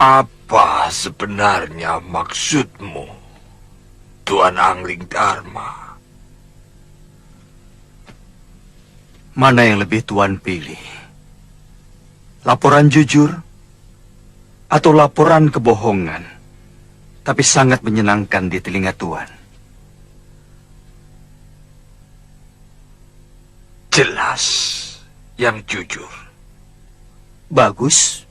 Apa sebenarnya maksudmu, Tuan Angling Dharma? Mana yang lebih Tuan pilih? Laporan jujur atau laporan kebohongan, tapi sangat menyenangkan di telinga Tuan? Jelas yang jujur. Bagus.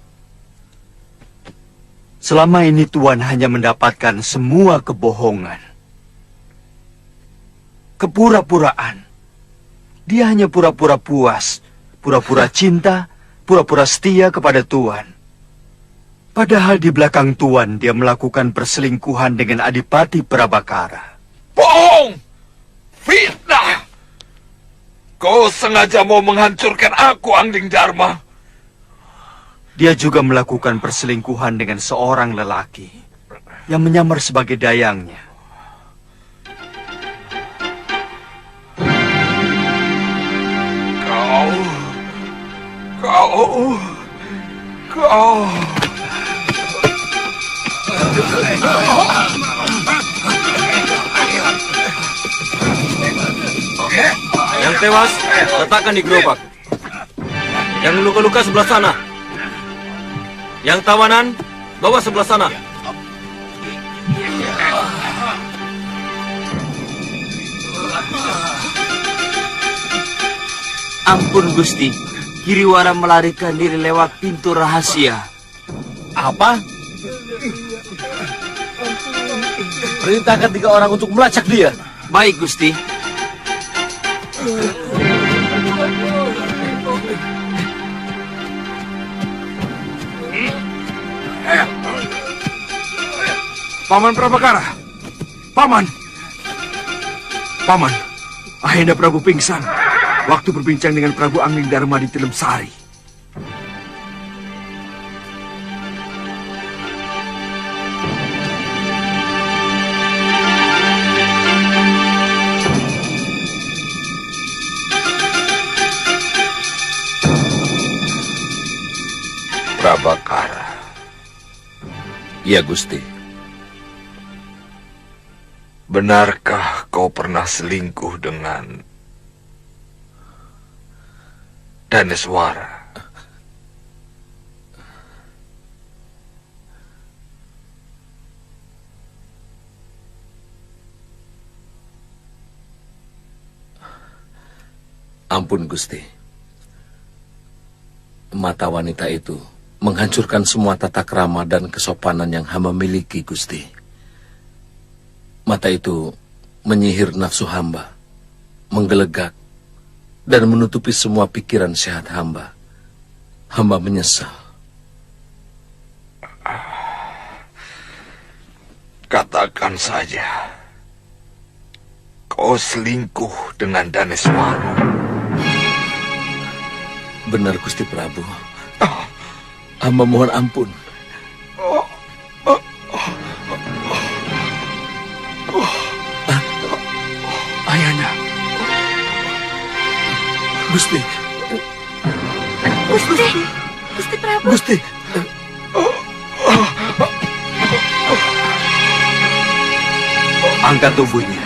Selama ini Tuan hanya mendapatkan semua kebohongan. Kepura-puraan. Dia hanya pura-pura puas, pura-pura cinta, pura-pura setia kepada Tuan. Padahal di belakang Tuan dia melakukan perselingkuhan dengan Adipati Prabakara. Bohong! Fitnah! Kau sengaja mau menghancurkan aku, Angling Dharma. Dia juga melakukan perselingkuhan dengan seorang lelaki yang menyamar sebagai dayangnya. Kau. Yang tewas, letakkan di gerobak. Yang luka-luka sebelah sana. Yang tawanan, bawa sebelah sana. Ampun Gusti, Kiriwara melarikan diri lewat pintu rahasia. Apa? Perintahkan 3 orang untuk melacak dia. Baik Gusti. Paman Prabakara. Paman. Paman, Ahenda Prabu pingsan waktu berbincang dengan Prabu Angling Dharma di Tilem Sari. Prabakara. Iya, Gusti. Benarkah kau pernah selingkuh dengan Daneswara? Ampun, Gusti. Mata wanita itu menghancurkan semua tata krama dan kesopanan yang hamba miliki, Gusti. Mata itu menyihir nafsu hamba, menggelegak, dan menutupi semua pikiran sehat hamba. Hamba menyesal. Katakan saja, kau selingkuh dengan Daneswara. Benar, Gusti Prabu. Hamba mohon ampun. Ayahanda. Gusti. Gusti Prabu. Gusti. Angkat tubuhnya.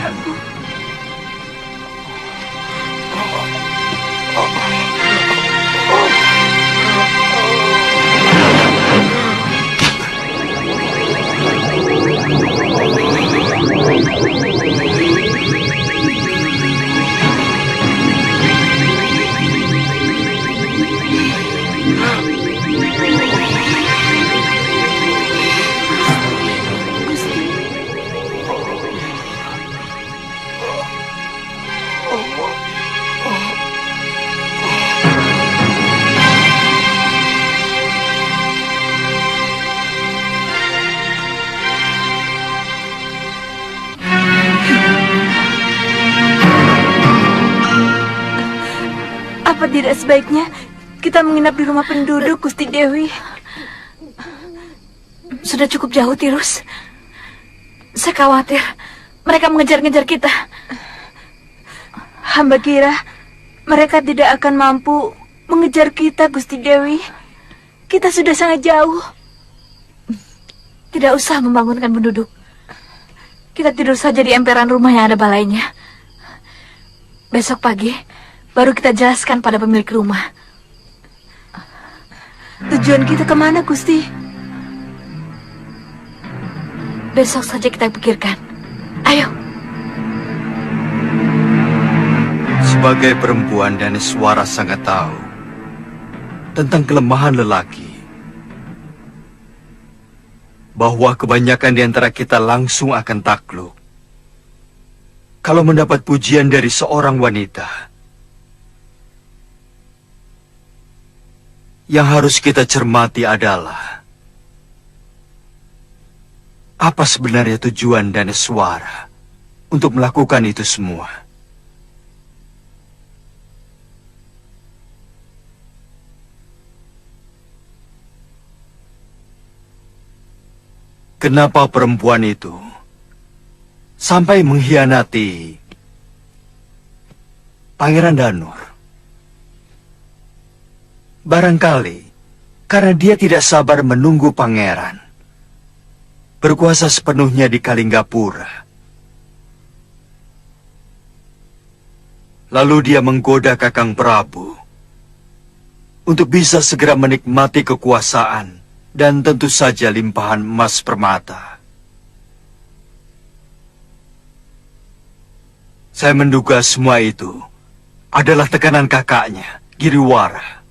Apa tidak sebaiknya kita menginap di rumah penduduk, Gusti Dewi? Sudah cukup jauh, Tirus. Saya khawatir mereka mengejar-ngejar kita. Hamba kira mereka tidak akan mampu mengejar kita, Gusti Dewi. Kita sudah sangat jauh. Tidak usah membangunkan penduduk. Kita tidur saja di emperan rumah yang ada balainya. Besok pagi baru kita jelaskan pada pemilik rumah. Tujuan kita kemana, Gusti? Besok saja kita pikirkan. Ayo. Sebagai perempuan, Daneswara sangat tahu tentang kelemahan lelaki. Bahwa kebanyakan di antara kita langsung akan takluk kalau mendapat pujian dari seorang wanita. Yang harus kita cermati adalah apa sebenarnya tujuan Daneswara untuk melakukan itu semua. Kenapa perempuan itu sampai mengkhianati Pangeran Danur? Barangkali karena dia tidak sabar menunggu pangeran berkuasa sepenuhnya di Kalinggapura. Lalu dia menggoda Kakang Prabu untuk bisa segera menikmati kekuasaan dan tentu saja limpahan emas permata. Saya menduga semua itu adalah tekanan kakaknya, Giriwara.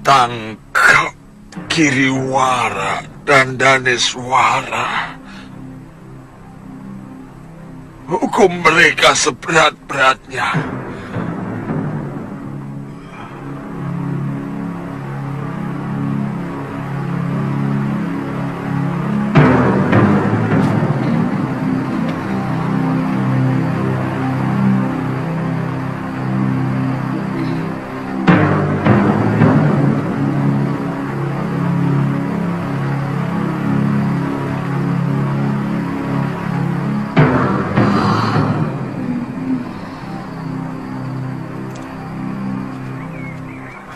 Tangkap Giriwara dan Daneswara. Hukum mereka seberat-beratnya.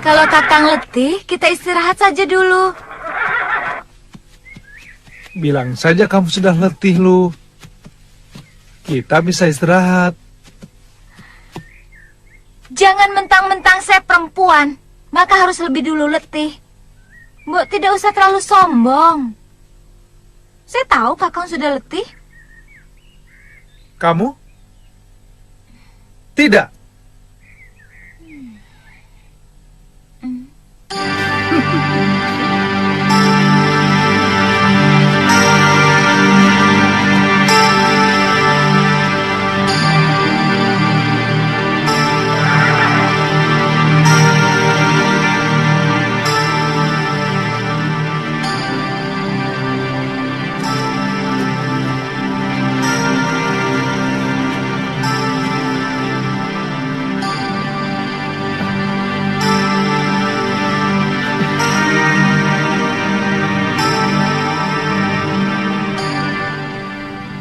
Kalau Kakang letih, kita istirahat saja dulu. Bilang saja kamu sudah letih, Lu. Kita bisa istirahat. Jangan mentang-mentang saya perempuan, maka harus lebih dulu letih. Mbok tidak usah terlalu sombong. Saya tahu Kakang sudah letih. Kamu? Tidak.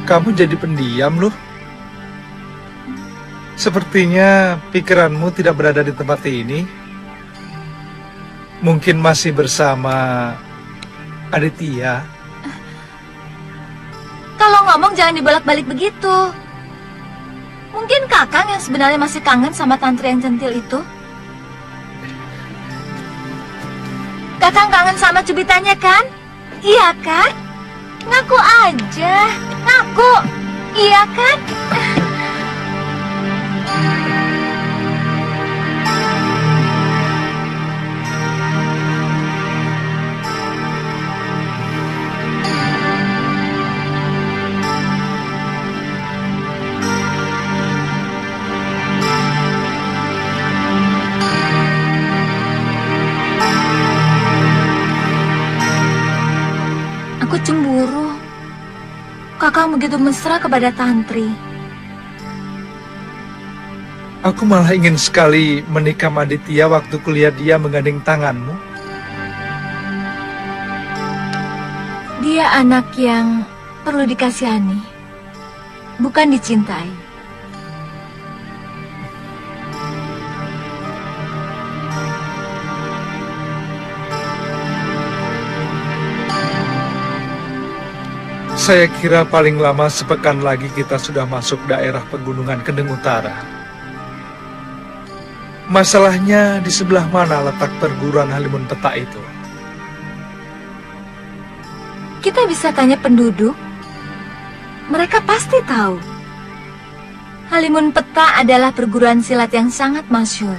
Kamu jadi pendiam loh. Sepertinya pikiranmu tidak berada di tempat ini. Mungkin masih bersama Aditya. Kalau ngomong jangan dibolak-balik begitu. Mungkin Kakang yang sebenarnya masih kangen sama tantri yang centil itu. Kakang kangen sama cubitannya kan? Iya kan? Ngaku aja. Ngaku. Iya kan? Aku cemburu. Kakang begitu mesra kepada tantri. Aku malah ingin sekali menikah sama Aditya waktu kuliah dia menggandeng tanganmu. Dia anak yang perlu dikasihani, bukan dicintai. Saya kira paling lama sepekan lagi kita sudah masuk daerah pegunungan Kendeng Utara. Masalahnya di sebelah mana letak perguruan Halimun Peta itu? Kita bisa tanya penduduk. Mereka pasti tahu. Halimun Peta adalah perguruan silat yang sangat masyhur.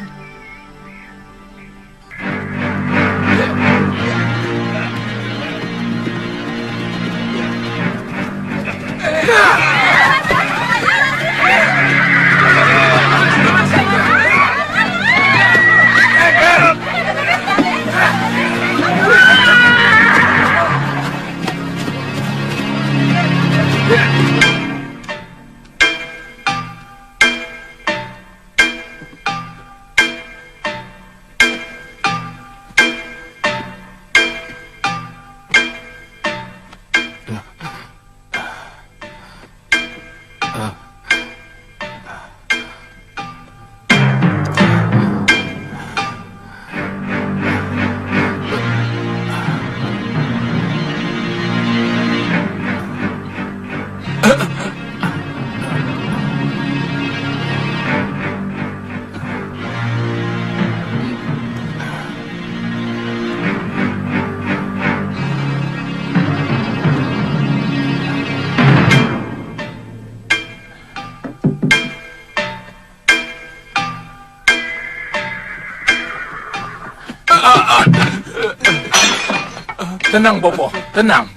Tenang, Bopo, tenang.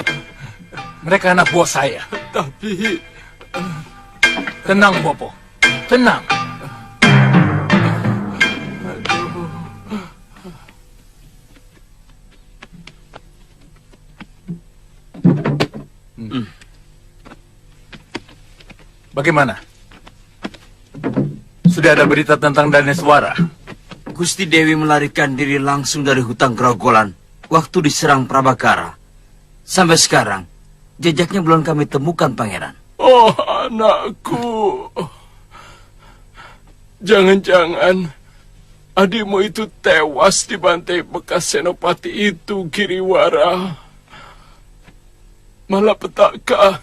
Mereka anak buah saya. Tapi Tenang, Bopo, tenang. Bagaimana? Sudah ada berita tentang Daneswara? Gusti Dewi melarikan diri langsung dari hutan Grogolan waktu diserang Prabakara. Sampai sekarang, jejaknya belum kami temukan, Pangeran. oh anakku, jangan-jangan adikmu itu tewas dibantai bekas senopati itu, Giriwara. Malapetaka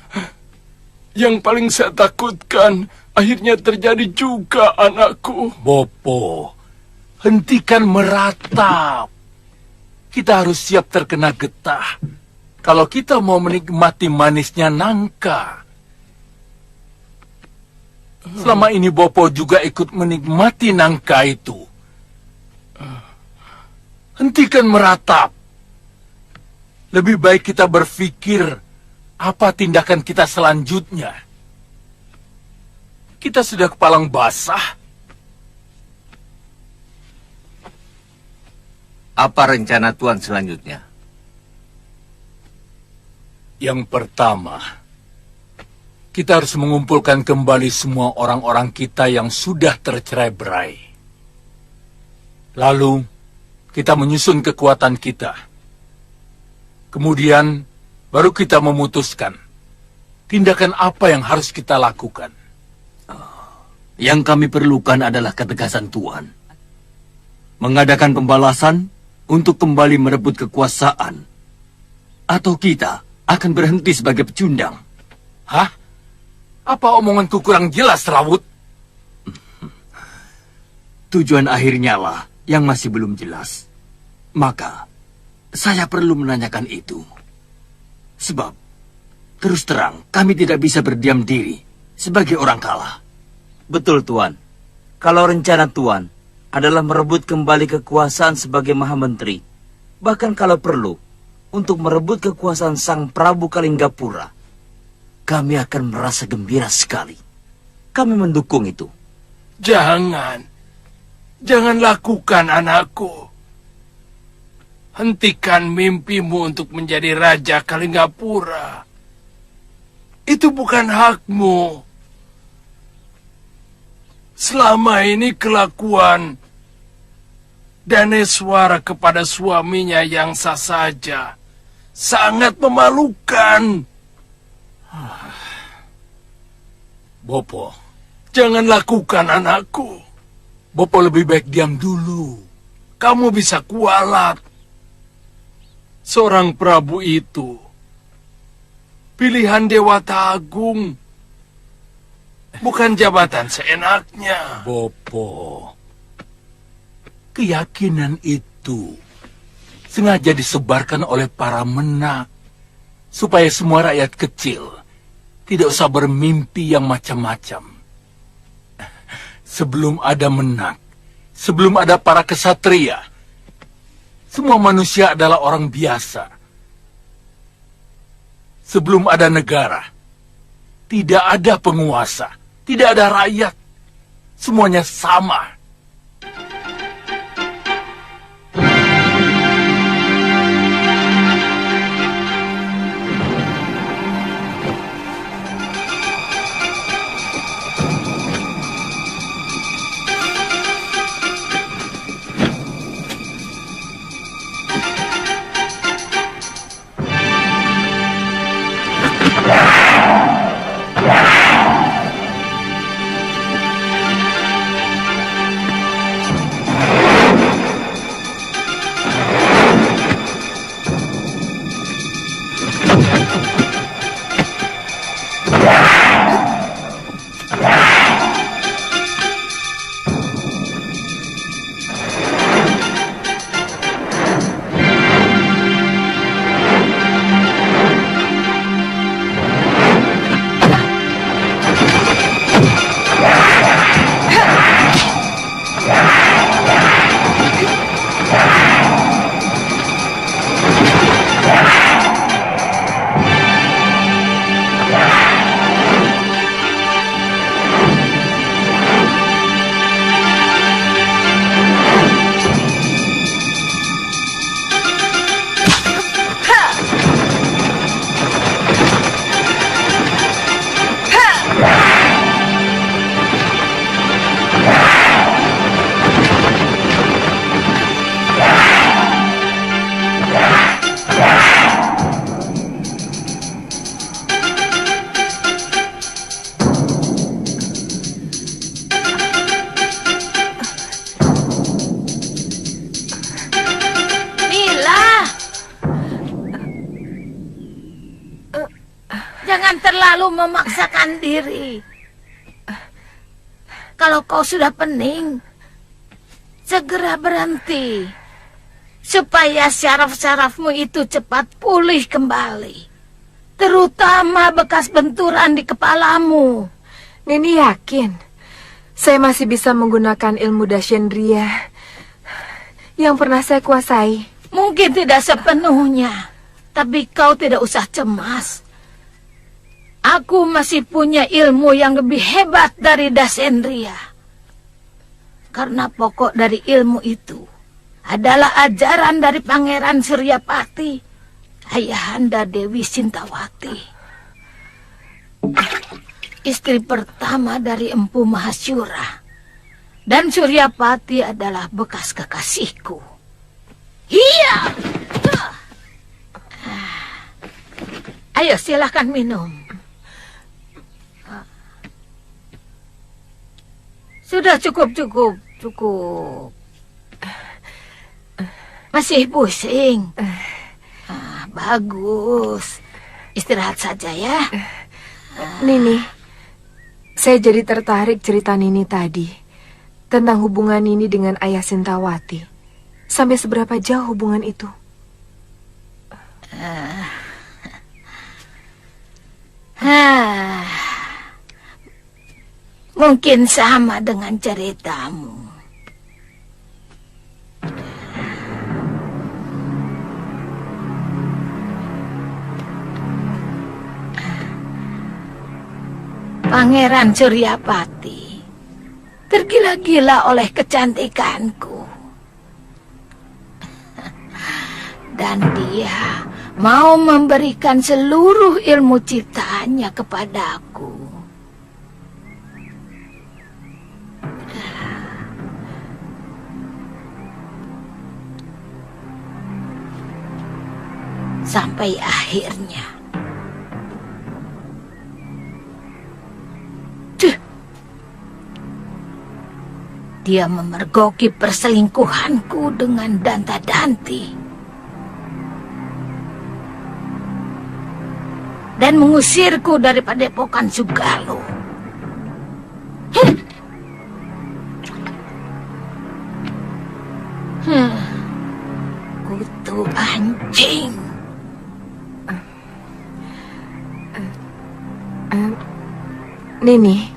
yang paling saya takutkan akhirnya terjadi juga, anakku. Bopo, hentikan meratap. Kita harus siap terkena getah. kalau kita mau menikmati manisnya nangka. Selama ini Bopo juga ikut menikmati nangka itu. Hentikan meratap. Lebih baik kita berpikir apa tindakan kita selanjutnya. Kita sudah kepalang basah. Apa rencana Tuan selanjutnya? Yang pertama, kita harus mengumpulkan kembali semua orang-orang kita yang sudah tercerai-berai. Lalu, kita menyusun kekuatan kita. Kemudian, baru kita memutuskan tindakan apa yang harus kita lakukan. Yang kami perlukan adalah ketegasan Tuan. Mengadakan pembalasan untuk kembali merebut kekuasaan. Atau kita akan berhenti sebagai pecundang. Hah? Apa omonganku kurang jelas, Rawut? Tujuan akhirnya lah yang masih belum jelas. Maka, saya perlu menanyakan itu. Sebab, terus terang, kami tidak bisa berdiam diri sebagai orang kalah. Betul, Tuan. Kalau rencana Tuan adalah merebut kembali kekuasaan sebagai Maha Menteri, bahkan kalau perlu, untuk merebut kekuasaan Sang Prabu Kalinggapura, kami akan merasa gembira sekali. Kami mendukung itu. Jangan lakukan, anakku. Hentikan mimpimu untuk menjadi Raja Kalinggapura. Itu bukan hakmu. Selama ini kelakuan Daneswara kepada suaminya yang sah saja sangat memalukan. Bopo, Jangan lakukan, anakku. Bopo lebih baik diam dulu. Kamu bisa kualat. Seorang Prabu itu pilihan Dewata Agung, bukan jabatan seenaknya. Bopo, keyakinan itu sengaja disebarkan oleh para menak supaya semua rakyat kecil tidak usah bermimpi yang macam-macam. Sebelum ada menak, sebelum ada para kesatria, semua manusia adalah orang biasa. Sebelum ada negara, tidak ada penguasa, tidak ada rakyat. Semuanya sama. Jangan terlalu memaksakan diri. Kalau kau sudah pening, segera berhenti. supaya syaraf-syarafmu itu cepat pulih kembali. Terutama bekas benturan di kepalamu. Nini yakin saya masih bisa menggunakan ilmu Dashendriya yang pernah saya kuasai. Mungkin tidak sepenuhnya, tapi kau tidak usah cemas. Aku masih punya ilmu yang lebih hebat dari Dashendriya. Karena pokok dari ilmu itu adalah ajaran dari Pangeran Suryapati, ayahanda Dewi Sintawati, istri pertama dari Empu Mahasyura. Dan Suryapati adalah bekas kekasihku. Iya. Ayo silahkan minum. Sudah cukup. Masih pusing? Bagus. Istirahat saja ya. Nini, saya jadi tertarik cerita Nini tadi tentang hubungan Nini dengan ayah Sintawati. Sampai seberapa jauh hubungan itu? Mungkin sama dengan ceritamu. Pangeran Suryapati tergila-gila oleh kecantikanku. Dan dia mau memberikan seluruh ilmu ciptaannya kepadaku. Sampai akhirnya dia memergoki perselingkuhanku dengan Danta-Danti dan mengusirku dari padepokan Sugalo. Kutu anjing. Nini,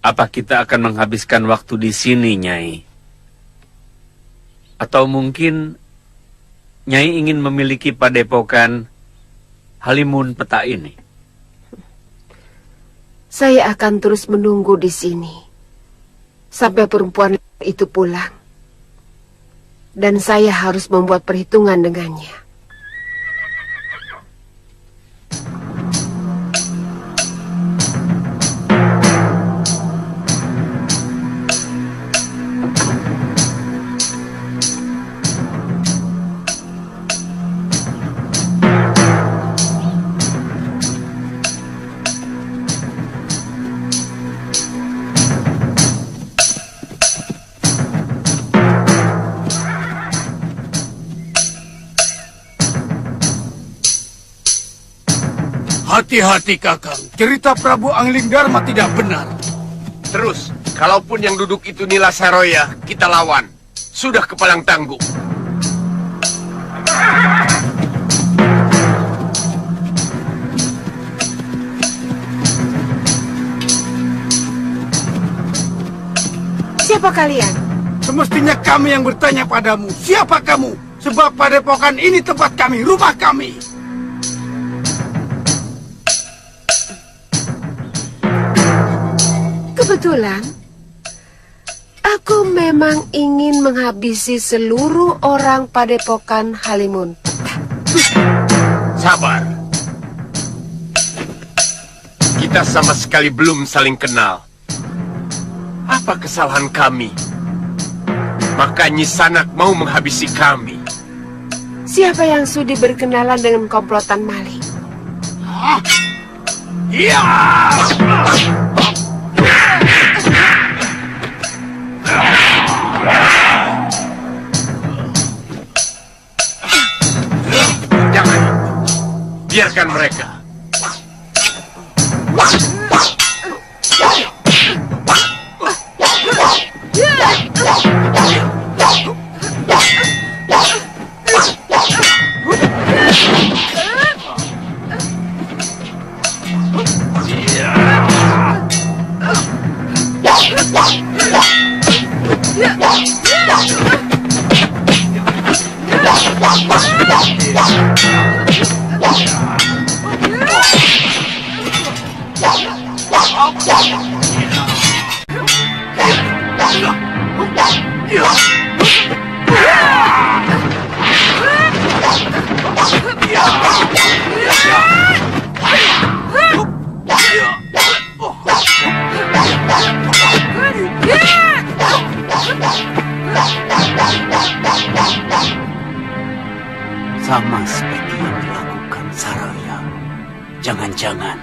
Apa kita akan menghabiskan waktu di sini, Nyai? Atau mungkin Nyai ingin memiliki padepokan Halimun Peta ini? Saya akan terus menunggu di sini sampai perempuan itu pulang. Dan saya harus membuat perhitungan dengannya. Hati-hati Kakang, cerita Prabu Anglingdarma tidak benar. Terus, kalaupun yang duduk itu Nila Saroya, kita lawan. Sudah kepalang tangguh. Siapa kalian? Semestinya kami yang bertanya padamu. Siapa kamu? Sebab padepokan ini tempat kami, rumah kami. Kebetulan, aku memang ingin menghabisi seluruh orang padepokan Halimun. Sabar. Kita sama sekali belum saling kenal. Apa kesalahan kami? Maka Nyi Sanak mau menghabisi kami. Siapa yang sudi berkenalan dengan komplotan maling? Iya! Jangan. Biarkan mereka. Yeah! Sama seperti yang dilakukan Saroya. Jangan-jangan.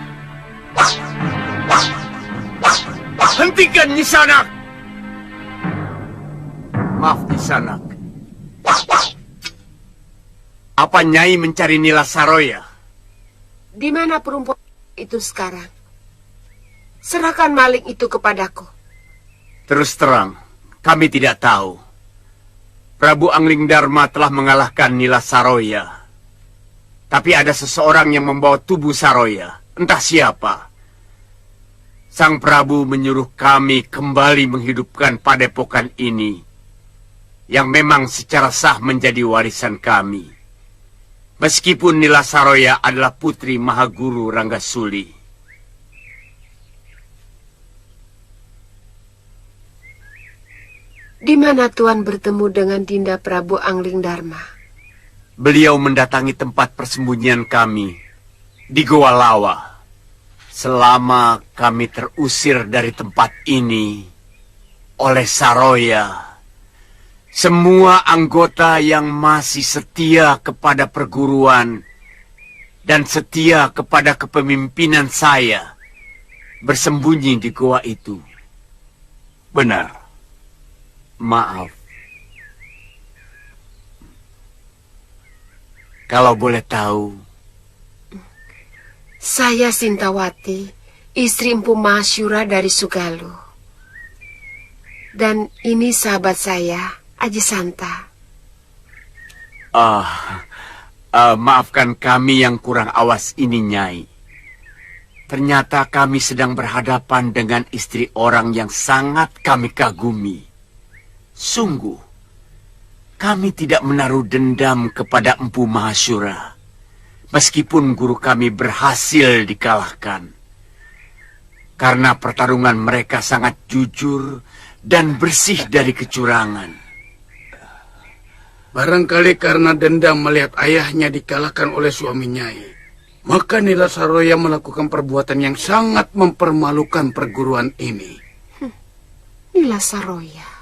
Hentikan Nyisanak! Maaf Nyisanak. Apa Nyai mencari Nila Saroya? Di mana perempuan itu sekarang? Serahkan maling itu kepadaku. Terus terang, kami tidak tahu. Prabu Angling Dharma telah mengalahkan Nila Saroya. Tapi ada seseorang yang membawa tubuh Saroya. Entah siapa. Sang Prabu menyuruh kami kembali menghidupkan padepokan ini. Yang memang secara sah menjadi warisan kami. Meskipun Nila Saroya adalah putri Mahaguru Ranggasuli. Di mana Tuan bertemu dengan Dinda Prabu Angling Dharma? Beliau mendatangi tempat persembunyian kami di Goa Lawa. Selama kami terusir dari tempat ini oleh Saroya, semua anggota yang masih setia kepada perguruan dan setia kepada kepemimpinan saya bersembunyi di goa itu. Benar. Maaf. Kalau boleh tahu, Saya Sintawati, istri Empu Mahasyura dari Sugalu. Dan ini sahabat saya, Aji Santa. Maafkan kami yang kurang awas ini, Nyai. Ternyata kami sedang berhadapan dengan istri orang yang sangat kami kagumi. Sungguh, kami tidak menaruh dendam kepada Empu Mahasyura, meskipun guru kami berhasil dikalahkan. Karena pertarungan mereka sangat jujur dan bersih dari kecurangan. Barangkali karena dendam melihat ayahnya dikalahkan oleh suami Nyai, maka Nila Saroya melakukan perbuatan yang sangat mempermalukan perguruan ini. Nila Saroya.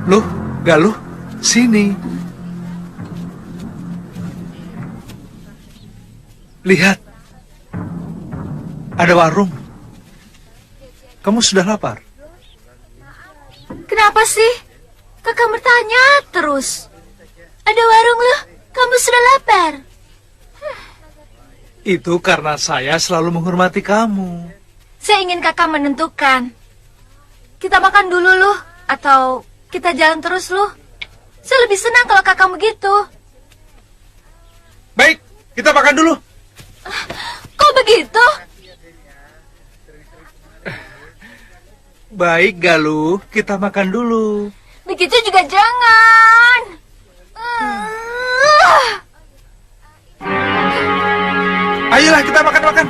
Loh, Galuh, sini. Lihat. Ada warung. Kamu sudah lapar? Kenapa sih? Kakak bertanya terus. Ada warung loh, kamu sudah lapar. Itu karena saya selalu menghormati kamu. Saya ingin kakak menentukan. Kita makan dulu loh, atau kita jalan terus loh. Saya lebih senang kalau kakak begitu. Baik, kita makan dulu. Kok begitu? Baik, Galuh, kita makan dulu. Begitu juga jangan. Ayolah kita makan-makan.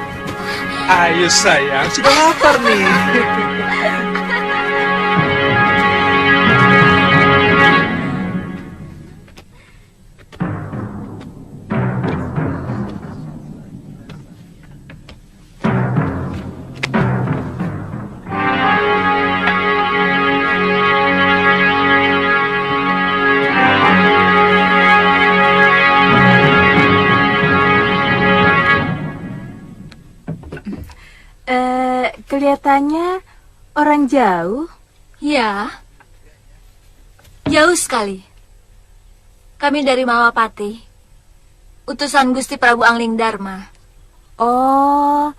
Ayo sayang, sudah lapar nih. Kelihatannya orang jauh. Ya, jauh sekali. Kami dari Malapati, utusan Gusti Prabu Angling Dharma. Oh,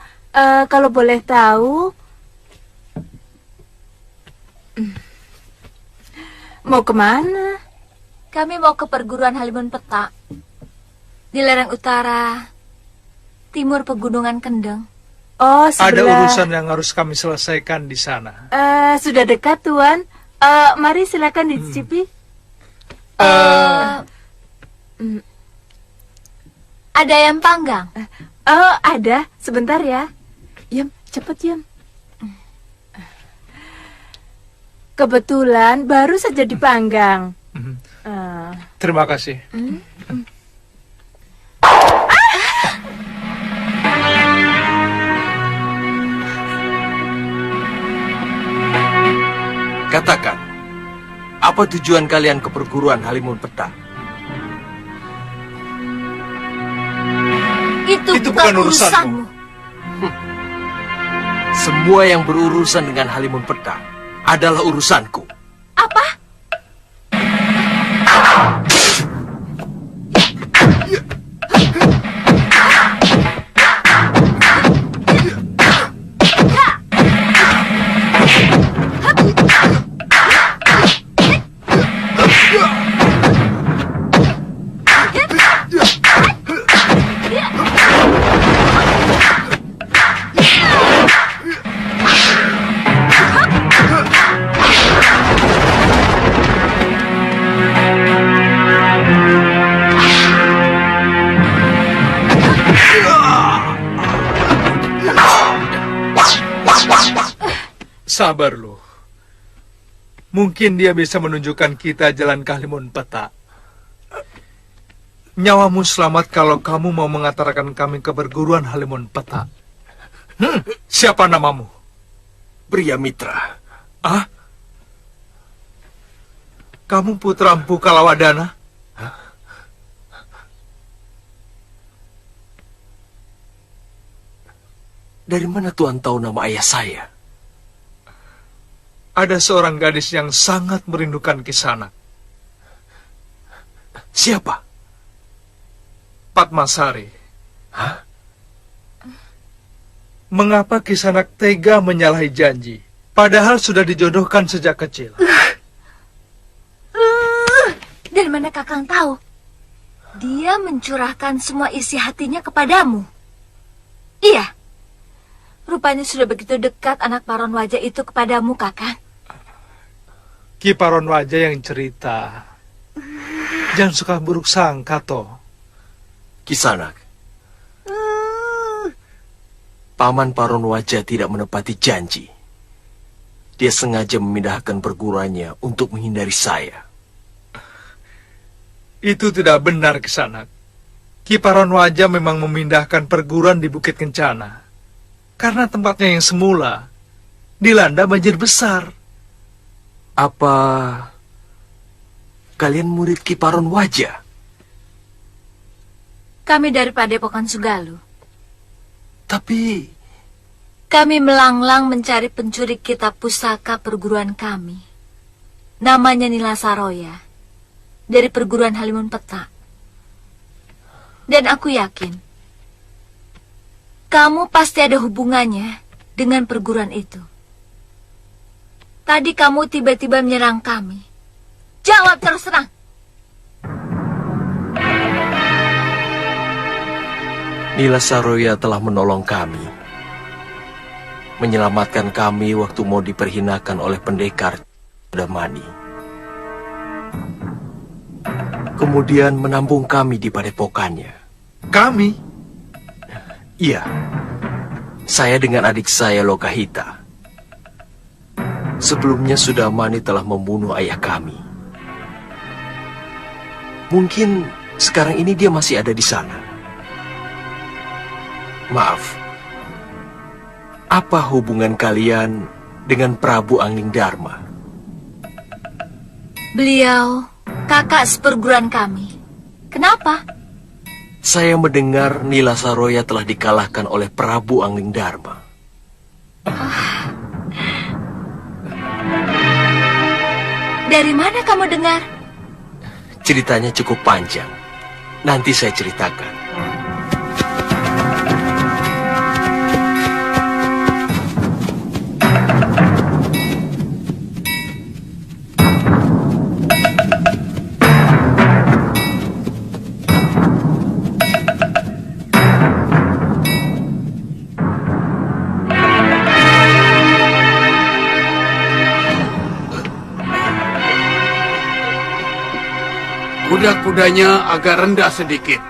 kalau boleh tahu, mau kemana? Kami mau ke perguruan Halimun Petak, di lereng utara, timur Pegunungan Kendeng. Oh, Ada sebelah. urusan yang harus kami selesaikan di sana. Sudah dekat, Tuan. Mari silakan dicicipi. Ada ayam panggang? Oh, ada. Sebentar ya. Yam, cepet Yam. Kebetulan baru saja dipanggang. Terima kasih. Katakan, apa tujuan kalian ke perguruan Halimun Petak? Itu bukan urusanmu. Semua yang berurusan dengan Halimun Petak adalah urusanku. Apa? Sabar lu. Mungkin dia bisa menunjukkan kita jalan ke Halimun Petak. Nyawamu selamat kalau kamu mau mengantarkan kami ke perguruan Halimun Petak. Siapa namamu? Pria Mitra. Ah? Kamu putra Empu Kalawadana? Dari mana Tuan tahu nama ayah saya? Ada seorang gadis yang sangat merindukan Kisanak. Siapa? Padmasari. Hah? Mengapa Kisanak tega menyalahi janji, padahal sudah dijodohkan sejak kecil? Dari mana Kakang tahu? Dia mencurahkan semua isi hatinya kepadamu. Iya. Rupanya sudah begitu dekat anak Paron Wajah itu kepadamu, Kakang. Ki Paron Wajah yang cerita. Jangan suka buruk sangka, toh. Kisanak. Paman Paron Wajah tidak menepati janji. Dia sengaja memindahkan perguruannya untuk menghindari saya. Itu tidak benar, Kisanak. Ki Paron Wajah memang memindahkan perguruan di Bukit Kencana. Karena tempatnya yang semula dilanda banjir besar. Apa kalian murid Ki Paron Wajah? Kami dari Padepokan Sugalu. Tapi kami melanglang mencari pencuri kitab pusaka perguruan kami. Namanya Nila Saroya. Dari perguruan Halimun Petak. Dan aku yakin kamu pasti ada hubungannya dengan perguruan itu. Tadi kamu tiba-tiba menyerang kami. Jawab terus terang. Nila Saroya telah menolong kami. Menyelamatkan kami waktu mau diperhinakan oleh pendekar Damani. Kemudian menambung kami di padepokannya. Kami? Iya. Saya dengan adik saya Lokahita. Sebelumnya Sudamani telah membunuh ayah kami. Mungkin sekarang ini dia masih ada di sana. Maaf. Apa hubungan kalian dengan Prabu Angling Dharma? Beliau kakak seperguruan kami. Kenapa? Saya mendengar Nila Saroya telah dikalahkan oleh Prabu Angling Dharma. Dari mana kamu dengar? Ceritanya cukup panjang. Nanti saya ceritakan. Kuda-kudanya agak rendah sedikit.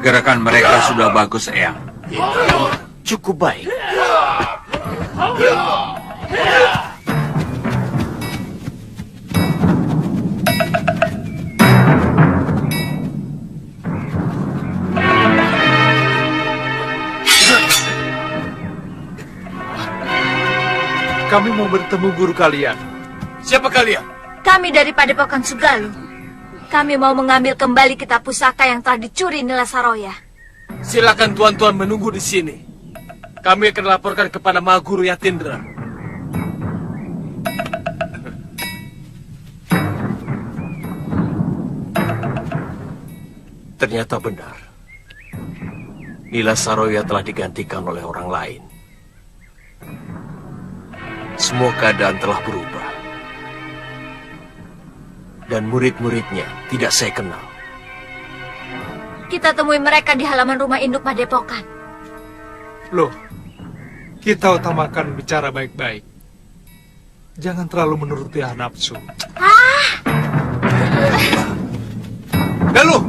Gerakan mereka sudah bagus, Eyang. Cukup baik. Kami mau bertemu guru kalian. Siapa kalian? Kami dari Padepokan Sugalu. Kami mau mengambil kembali kitab pusaka yang telah dicuri Nila Saroya. Silakan tuan-tuan menunggu di sini. Kami akan laporkan kepada Mahaguru Yatindra. Ternyata benar. Nila Saroya telah digantikan oleh orang lain. Semua keadaan telah berubah. Dan murid-muridnya tidak saya kenal. Kita temui mereka di halaman rumah induk Padepokan. Loh, kita utamakan bicara baik-baik. Jangan terlalu menuruti nafsu. Galuh!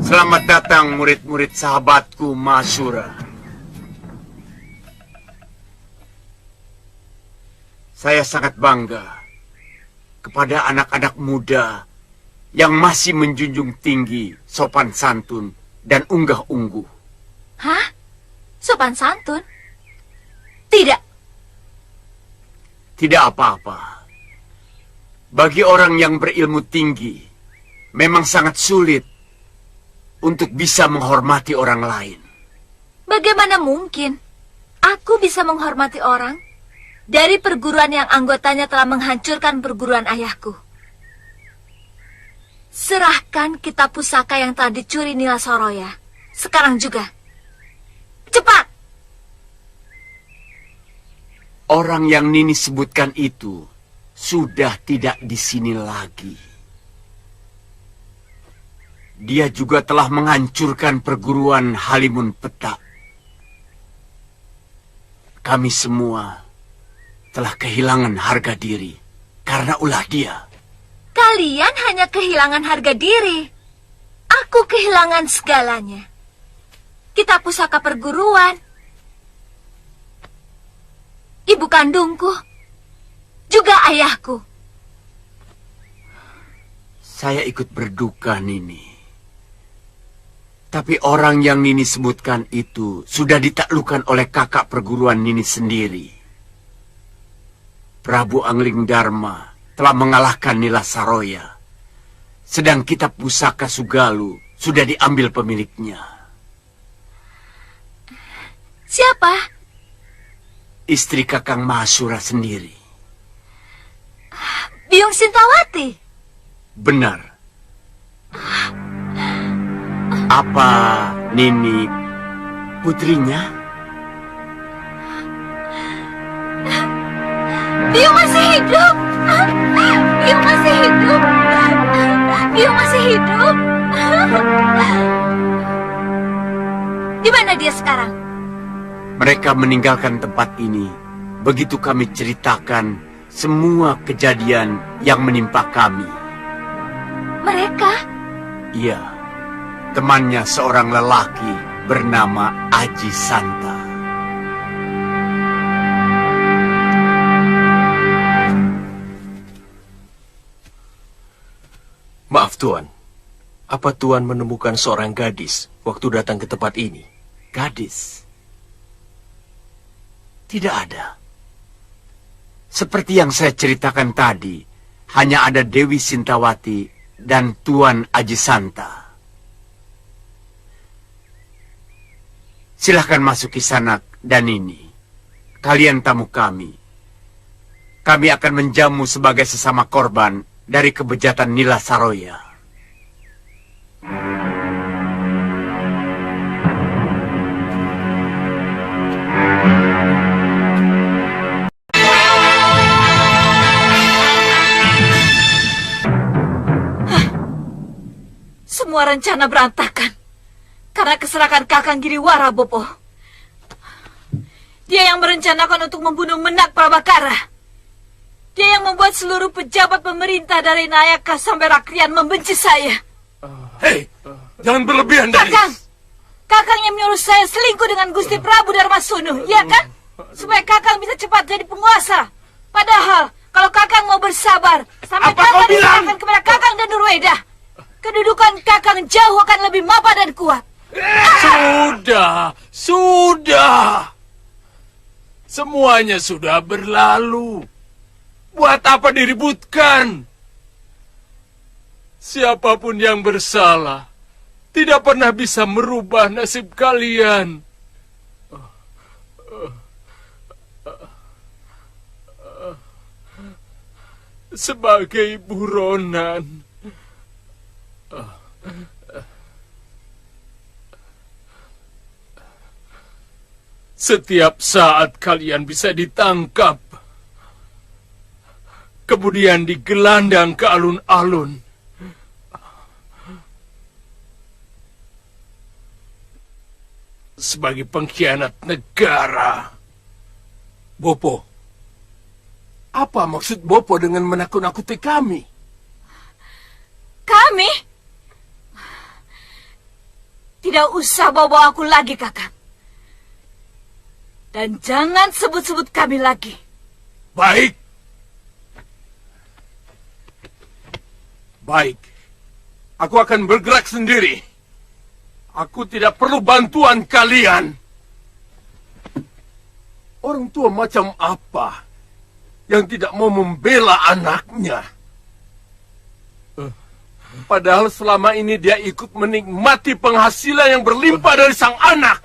Selamat datang murid-murid sahabatku, Masura. Saya sangat bangga kepada anak-anak muda yang masih menjunjung tinggi sopan santun dan unggah-ungguh. Hah? Sopan santun? Tidak. Tidak apa-apa. Bagi orang yang berilmu tinggi, memang sangat sulit untuk bisa menghormati orang lain. Bagaimana mungkin aku bisa menghormati orang dari perguruan yang anggotanya telah menghancurkan perguruan ayahku? Serahkan kitab pusaka yang telah dicuri Nila Saroya. Sekarang juga. Cepat! Orang yang Nini sebutkan itu sudah tidak di sini lagi. Dia juga telah menghancurkan perguruan Halimun Petak. Kami semua telah kehilangan harga diri karena ulah dia. Kalian hanya kehilangan harga diri. Aku kehilangan segalanya. Kitab pusaka perguruan. Ibu kandungku, juga ayahku. Saya ikut berduka, Nini. Tapi orang yang Nini sebutkan itu sudah ditaklukkan oleh kakak perguruan Nini sendiri. Prabu Angling Dharma telah mengalahkan Nila Saroya. Sedang kitab pusaka Sugalu sudah diambil pemiliknya. Siapa? Istri Kakang Mahasura sendiri. Biung Sintawati. Benar. Apa Nini putrinya? Biung masih hidup. Biung masih hidup. Biung masih hidup. Di mana dia sekarang? Mereka meninggalkan tempat ini. Begitu kami ceritakan semua kejadian yang menimpa kami. Mereka? Iya, temannya seorang lelaki bernama Aji Santa. Maaf Tuan, apa Tuan menemukan seorang gadis waktu datang ke tempat ini? Gadis? Tidak ada. Seperti yang saya ceritakan tadi, hanya ada Dewi Sintawati dan Tuan Aji Santa. Silahkan masuk Kisanak dan ini. Kalian tamu kami. Kami akan menjamu sebagai sesama korban dari kebejatan Nila Saroya. Semua rencana berantakan karena keserakan Kakang Giriwara, Bopo. Dia yang merencanakan untuk membunuh Menak Prabakara. Dia yang membuat seluruh pejabat pemerintah dari Nayaka sampai Rakrian membenci saya. Hei, jangan berlebihan, Danis. Kakang yang menyuruh saya selingkuh dengan Gusti Prabu Darmasunu, ya kan? Supaya Kakang bisa cepat jadi penguasa. Padahal, kalau Kakang mau bersabar, sampai Kakang diserahkan kepada Kakang dan Nurweda, kedudukan Kakang jauh akan lebih mapan dan kuat. Sudah. Semuanya sudah berlalu. Buat apa diributkan? Siapapun yang bersalah tidak pernah bisa merubah nasib kalian. Sebagai buronan, setiap saat kalian bisa ditangkap, kemudian digelandang ke alun-alun. Sebagai pengkhianat negara. Bopo, apa maksud Bopo dengan menakut-nakuti kami? Kami? Tidak usah bawa aku lagi, Kakang. Dan jangan sebut-sebut kami lagi. Baik. Baik. Aku akan bergerak sendiri. Aku tidak perlu bantuan kalian. Orang tua macam apa yang tidak mau membela anaknya? Padahal selama ini dia ikut menikmati penghasilan yang berlimpah dari sang anak.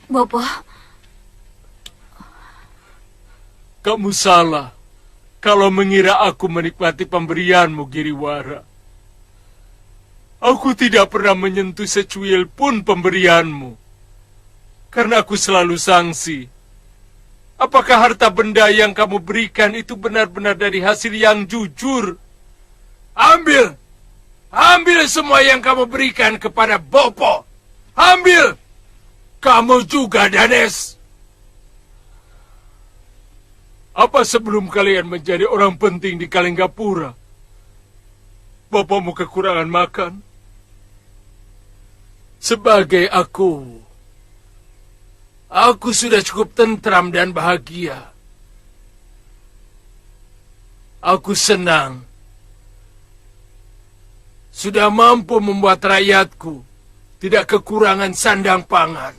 Bopo. Kamu salah kalau mengira aku menikmati pemberianmu, Giriwara. Aku tidak pernah menyentuh secuil pun pemberianmu. Karena aku selalu sangsi. Apakah harta benda yang kamu berikan itu benar-benar dari hasil yang jujur? Ambil! Ambil semua yang kamu berikan kepada Bopo! Ambil! Kamu juga, Danes! Apa sebelum kalian menjadi orang penting di Kalinggapura, Bopomu kekurangan makan? Sebagai aku sudah cukup tentram dan bahagia. Aku senang sudah mampu membuat rakyatku tidak kekurangan sandang pangan.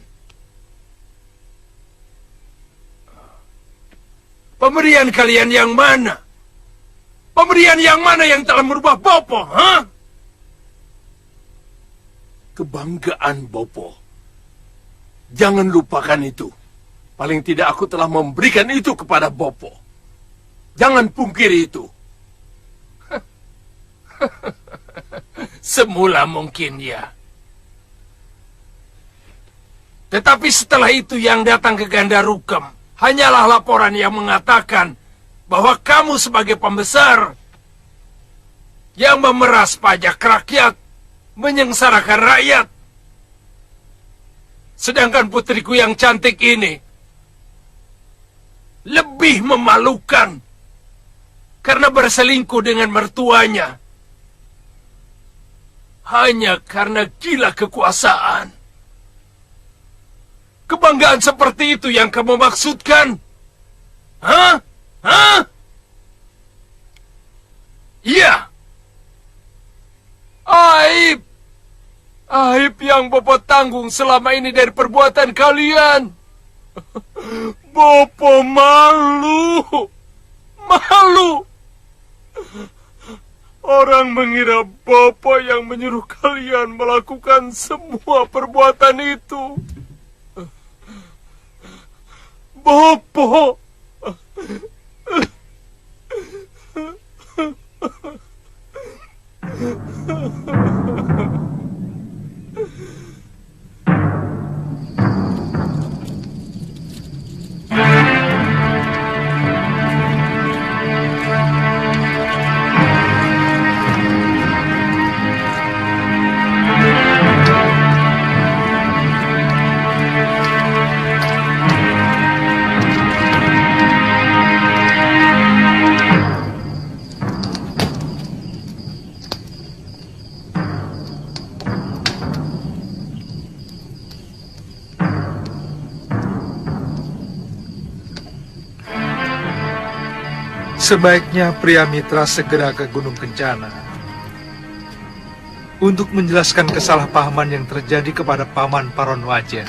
Pemberian kalian yang mana? Pemberian yang mana yang telah merubah Bopo, ha? Kebanggaan Bopo. Jangan lupakan itu. Paling tidak aku telah memberikan itu kepada Bopo. Jangan pungkiri itu. Semula mungkin ya. Tetapi setelah itu yang datang ke Gandarukem hanyalah laporan yang mengatakan bahwa kamu sebagai pembesar yang memeras pajak rakyat, menyengsarakan rakyat. Sedangkan putriku yang cantik ini lebih memalukan karena berselingkuh dengan mertuanya. Hanya karena gila kekuasaan. Kebanggaan seperti itu yang kamu maksudkan? Hah? Hah? Iya. Aib. Aib yang Bopo tanggung selama ini dari perbuatan kalian. Bopo malu. Malu. Orang mengira Bopo yang menyuruh kalian melakukan semua perbuatan itu. Bopo. Sebaiknya pria mitra segera ke Gunung Kencana untuk menjelaskan kesalahpahaman yang terjadi kepada Paman Paronwaja.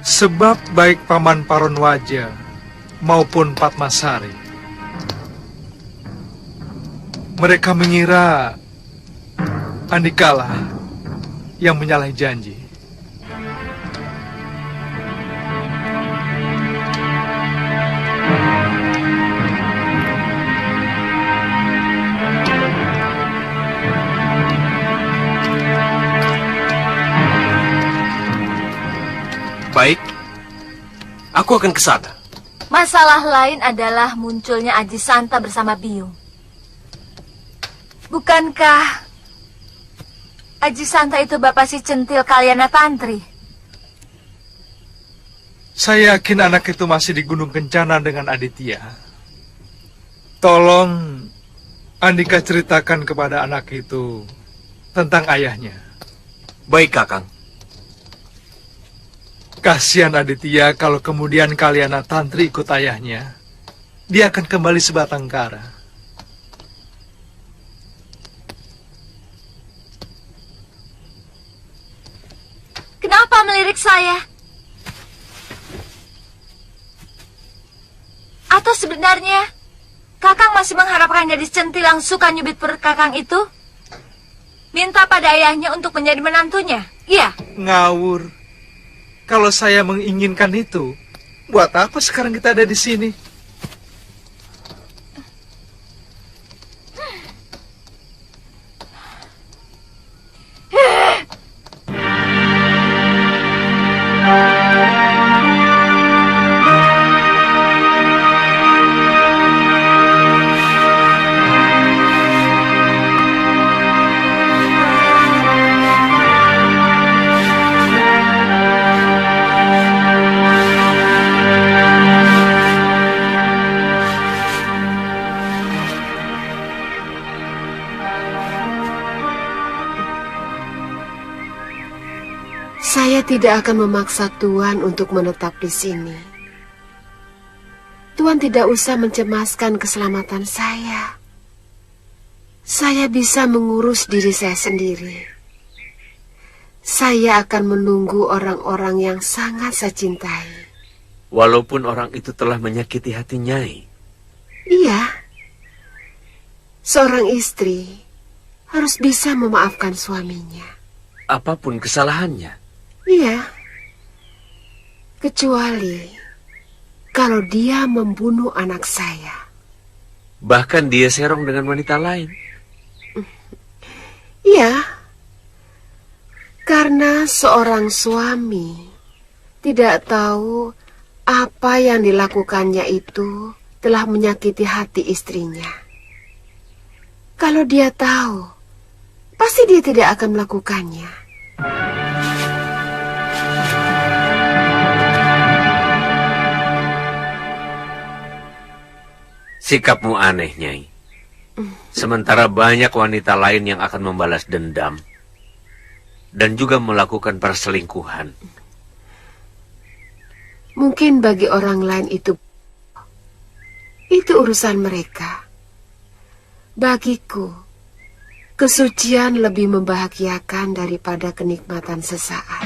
Sebab baik Paman Paronwaja maupun Padmasari, mereka mengira Andikalah yang menyalahi janji. Baik, aku akan ke sana. Masalah lain adalah munculnya Aji Santa bersama Biung. Bukankah Aji Santa itu bapak si centil Kalyana Tantri? Saya yakin anak itu masih di Gunung Kencana dengan Aditya. Tolong Andika ceritakan kepada anak itu tentang ayahnya. Baik, Kakang. Kasihan Aditya kalau kemudian Kalyana Tantri ikut ayahnya. Dia akan kembali sebatang kara. Kenapa melirik saya? Atau sebenarnya Kakang masih mengharapkan gadis centil yang suka nyubit perut Kakang itu minta pada ayahnya untuk menjadi menantunya? Iya. Ngawur. Kalau saya menginginkan itu, buat apa sekarang kita ada di sini? tidak akan memaksa Tuan untuk menetap di sini. Tuan tidak usah mencemaskan keselamatan saya. Saya bisa mengurus diri saya sendiri. Saya akan menunggu orang-orang yang sangat saya cintai. Walaupun orang itu telah menyakiti hati Nyai. Iya. Seorang istri harus bisa memaafkan suaminya. Apapun kesalahannya. Iya. Kecuali kalau dia membunuh anak saya. Bahkan dia serong dengan wanita lain. Iya. Karena seorang suami tidak tahu apa yang dilakukannya itu telah menyakiti hati istrinya. Kalau dia tahu, pasti dia tidak akan melakukannya. Sikapmu aneh, Nyai. Sementara banyak wanita lain yang akan membalas dendam dan juga melakukan perselingkuhan. Mungkin bagi orang lain itu urusan mereka. Bagiku, kesucian lebih membahagiakan daripada kenikmatan sesaat.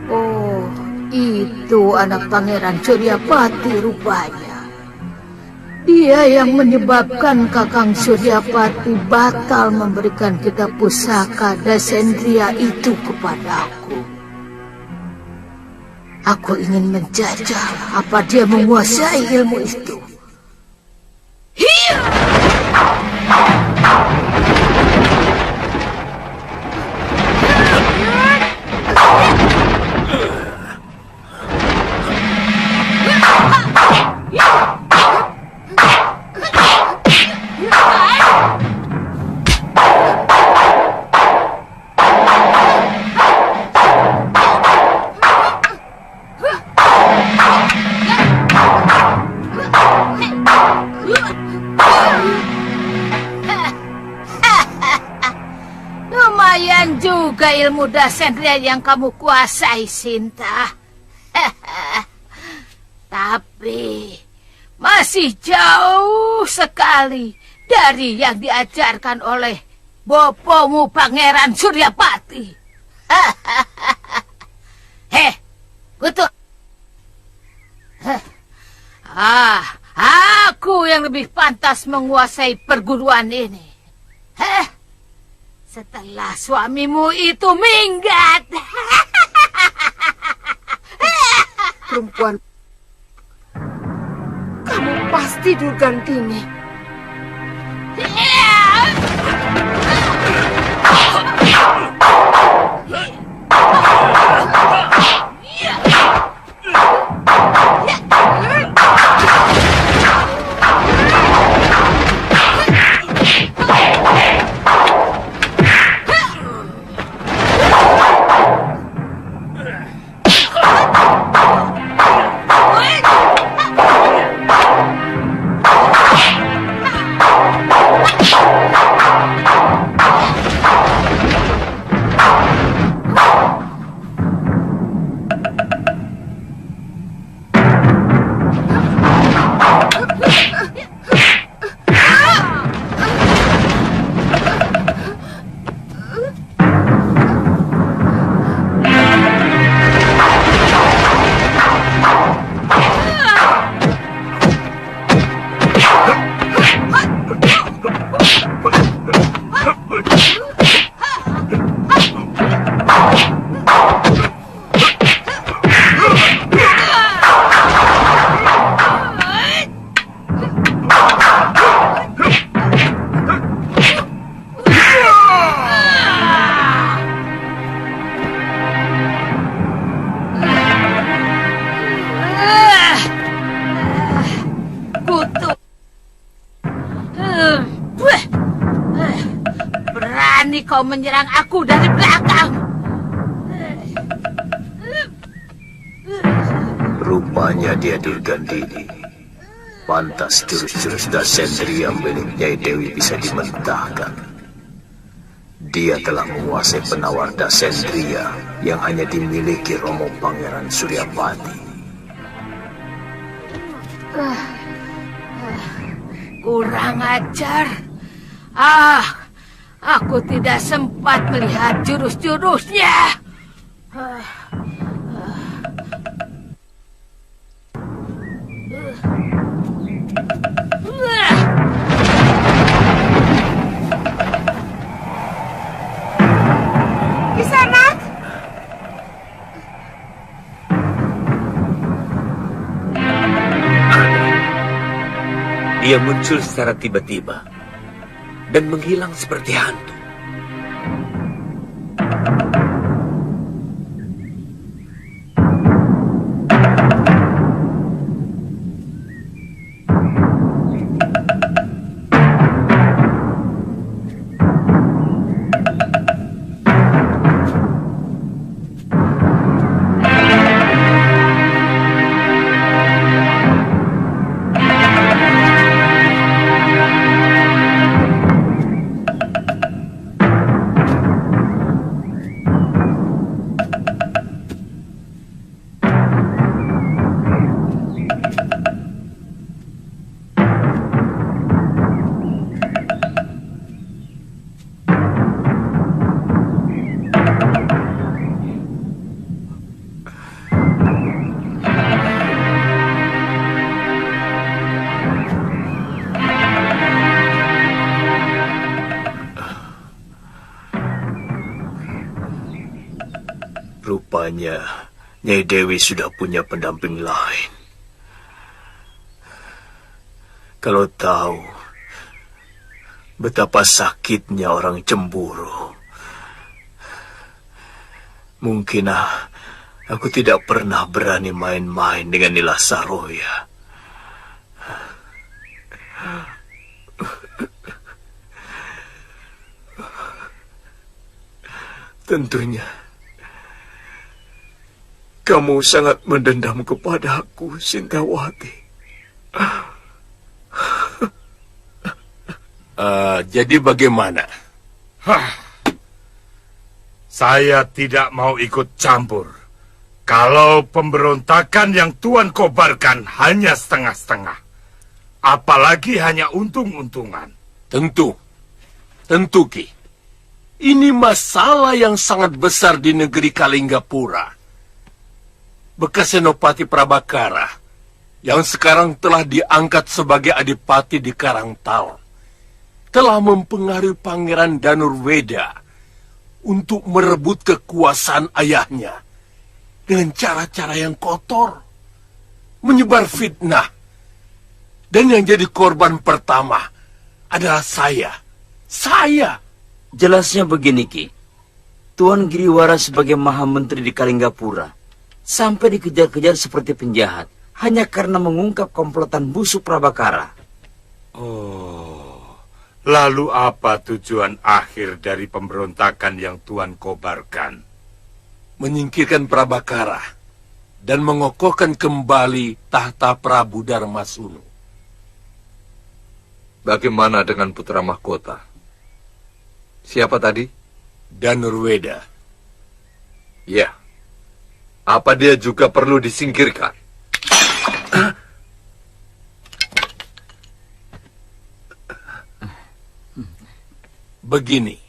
Oh, itu anak Pangeran Suryapati rupanya. Dia yang menyebabkan Kakang Suryapati batal memberikan kitab pusaka Dasendria itu kepadaku. Aku ingin menjajal apa dia menguasai ilmu itu. Hiya! Lumayan juga ilmu Dasendria yang kamu kuasai, Sinta. Tapi masih jauh sekali dari yang diajarkan oleh bopomu Pangeran Suryapati. Heh, kutu. Aku yang lebih pantas menguasai perguruan ini. Setelah suamimu itu minggat. Perempuan, kamu pasti Durgandini. Kau menyerang aku dari belakang. Rupanya dia Durgandini. Pantas jurus-jurus Dasendria milik Nyai Dewi bisa dimentahkan. Dia telah menguasai penawar Dasendria yang hanya dimiliki Romo Pangeran Suryapati. Kurang ajar. Aku tidak sempat melihat jurus-jurusnya. Kisanak! Dia muncul secara tiba-tiba dan menghilang seperti hantu. Rupanya Nyai Dewi sudah punya pendamping lain. Kalau tahu betapa sakitnya orang cemburu, mungkin aku tidak pernah berani main-main dengan Nila Saroya. Tentunya kamu sangat mendendam kepadaku, Sintawati. Jadi bagaimana? Saya tidak mau ikut campur. Kalau pemberontakan yang Tuan kobarkan hanya setengah-setengah. Apalagi hanya untung-untungan. Tentu Ki. Ini masalah yang sangat besar di negeri Kalinggapura. Bekas Senopati Prabakara yang sekarang telah diangkat sebagai adipati di Karangtal telah mempengaruhi Pangeran Danurweda untuk merebut kekuasaan ayahnya dengan cara-cara yang kotor, menyebar fitnah, dan yang jadi korban pertama adalah saya. Jelasnya begini, Ki. Tuan Giriwara sebagai Maha Menteri di Kalinggapura sampai dikejar-kejar seperti penjahat hanya karena mengungkap komplotan busuk Prabakara. Oh, lalu apa tujuan akhir dari pemberontakan yang Tuan kobarkan? Menyingkirkan Prabakara dan mengokohkan kembali tahta Prabu Darmasunu. Bagaimana dengan putra mahkota? Siapa tadi? Danurweda. Ya. Apa dia juga perlu disingkirkan? Begini,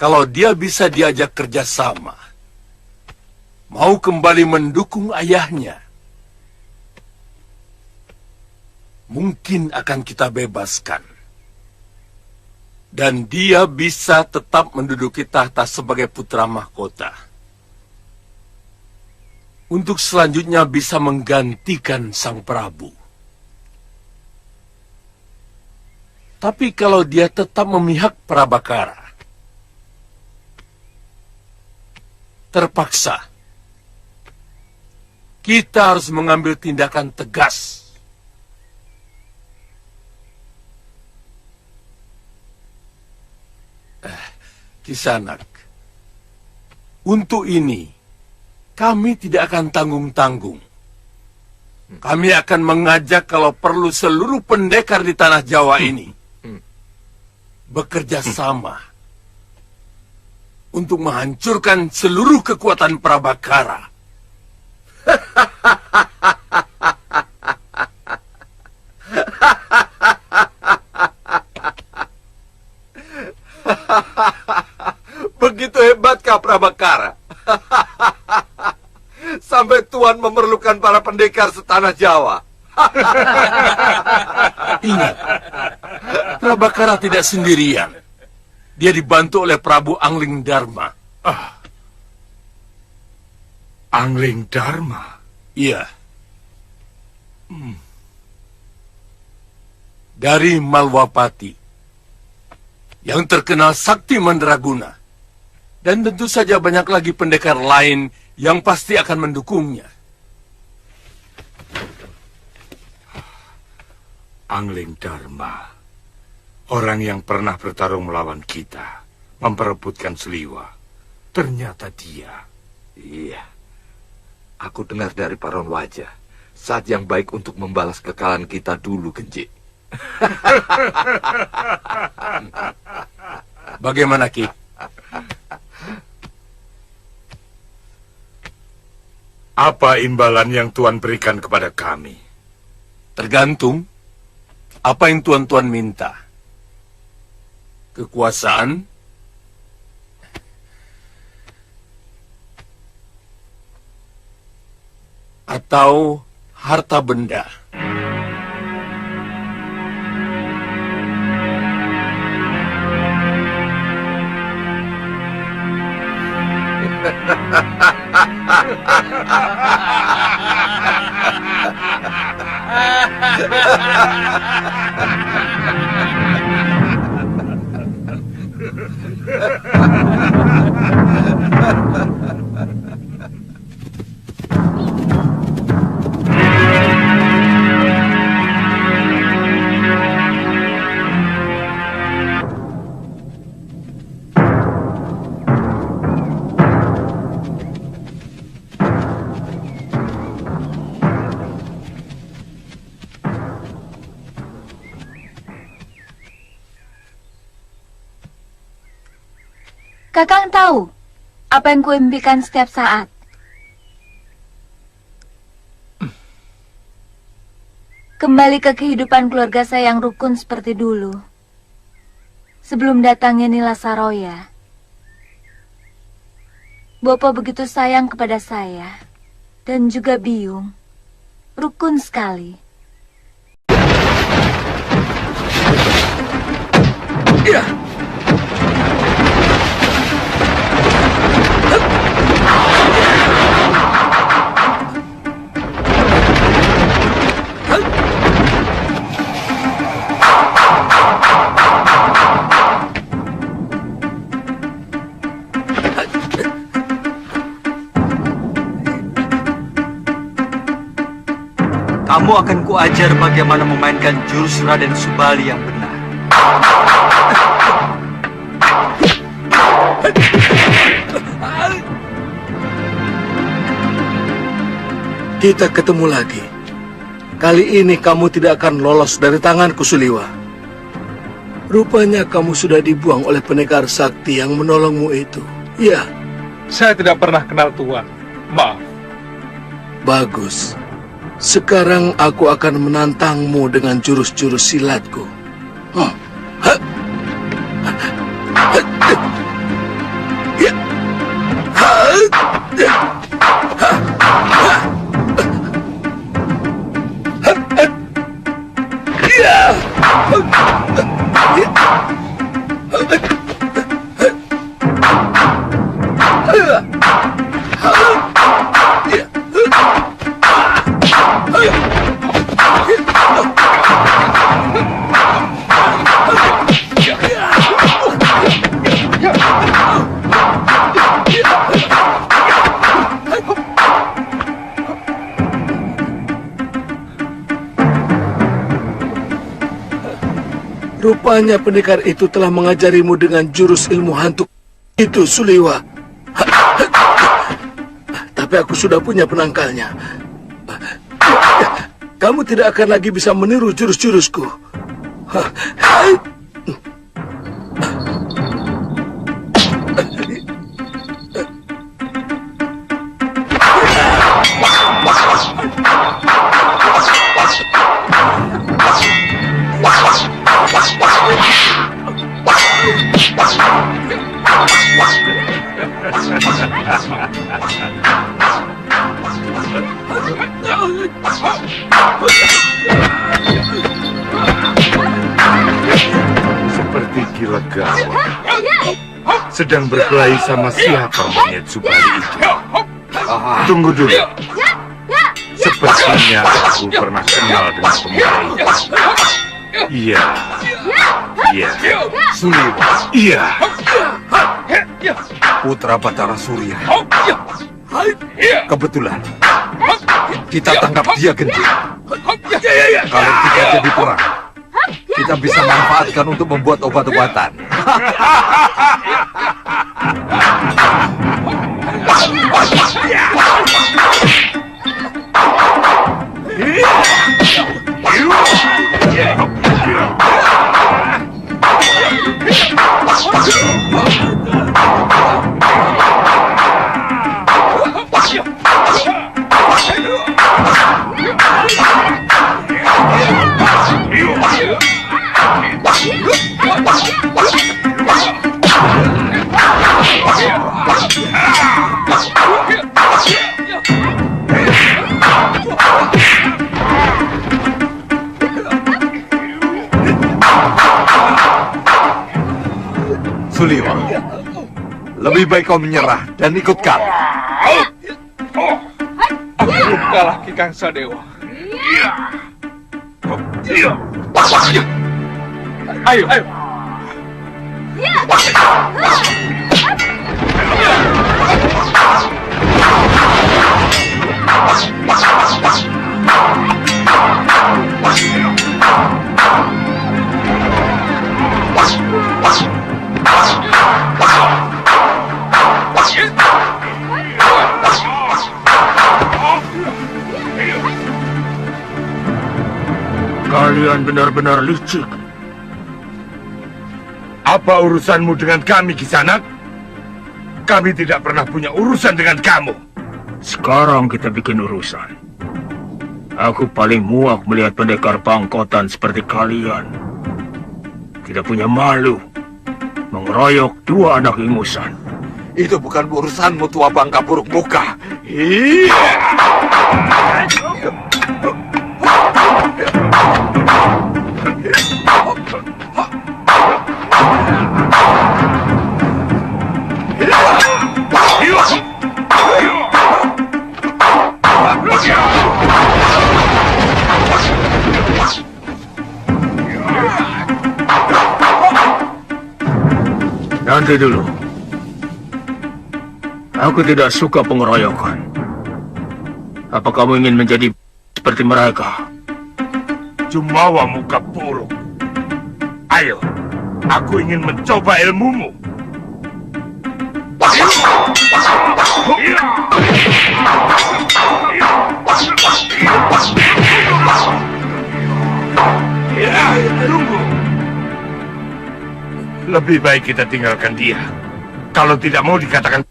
kalau dia bisa diajak kerjasama, mau kembali mendukung ayahnya, mungkin akan kita bebaskan. Dan dia bisa tetap menduduki tahta sebagai putra mahkota. Untuk selanjutnya bisa menggantikan sang Prabu. Tapi kalau dia tetap memihak Prabakara, terpaksa kita harus mengambil tindakan tegas. Kisanak, untuk ini kami tidak akan tanggung-tanggung. Kami akan mengajak kalau perlu seluruh pendekar di tanah Jawa ini bekerja sama untuk menghancurkan seluruh kekuatan Prabakara. Begitu hebatkah Prabakara? Sampai Tuan memerlukan para pendekar setanah Jawa. Ingat, Prabakara tidak sendirian. Dia dibantu oleh Prabu Angling Dharma. Angling Dharma? Iya. Dari Malwapati, yang terkenal sakti mandraguna. Dan tentu saja banyak lagi pendekar lain yang pasti akan mendukungnya. Angling Dharma, orang yang pernah bertarung melawan kita, memperebutkan Seliwa. Ternyata dia. Iya. Aku dengar dari Paron Wajah, saat yang baik untuk membalas kekalahan kita dulu, Genji. Bagaimana, Ki? Apa imbalan yang Tuan berikan kepada kami? Tergantung apa yang tuan-tuan minta. Kekuasaan, atau harta benda. Kakang tahu apa yang kuimpikan setiap saat. Kembali ke kehidupan keluarga saya yang rukun seperti dulu. Sebelum datangnya Nila Saroya. Bopo begitu sayang kepada saya. Dan juga Biung. Rukun sekali. Ya. Kamu akan kuajar bagaimana memainkan jurus Raden Subali yang benar. Kita ketemu lagi. Kali ini kamu tidak akan lolos dari tanganku, Suliwa. Rupanya kamu sudah dibuang oleh pendekar sakti yang menolongmu itu. Ya. Saya tidak pernah kenal Tuan. Maaf. Bagus. Sekarang aku akan menantangmu dengan jurus-jurus silatku. Rupanya pendekar itu telah mengajarimu dengan jurus ilmu hantu itu, Suliwa. Tapi aku sudah punya penangkalnya. Kamu tidak akan lagi bisa meniru jurus-jurusku. Gawat. Sedang berkelahi sama siapa monyet Subali itu? Tunggu dulu. Sepertinya aku pernah kenal dengan pemuda itu. Iya. Suliwa. Iya. Putra Batara Surya. Kebetulan kita tangkap dia, Genji. Kalau kita jadi perang, kita bisa manfaatkan untuk membuat obat-obatan. Suliwa, lebih baik kau menyerah dan ikut kami. Aku belum kalah, Ki Kangsa Dewa. Ayo. Kalian benar-benar licik. Apa urusanmu dengan kami, Kisanak? Kami tidak pernah punya urusan dengan kamu. Sekarang kita bikin urusan. Aku paling muak melihat pendekar pangkotan seperti kalian. Tidak punya malu. Mengeroyok dua anak ingusan. Itu bukan urusanmu, tua bangka buruk muka. Nanti dulu. Aku tidak suka pengeroyokan. Apa kamu ingin menjadi seperti mereka? Jumawa muka buruk. Ayo, aku ingin mencoba ilmumu. Tunggu. Lebih baik kita tinggalkan dia. Kalau tidak mau dikatakan...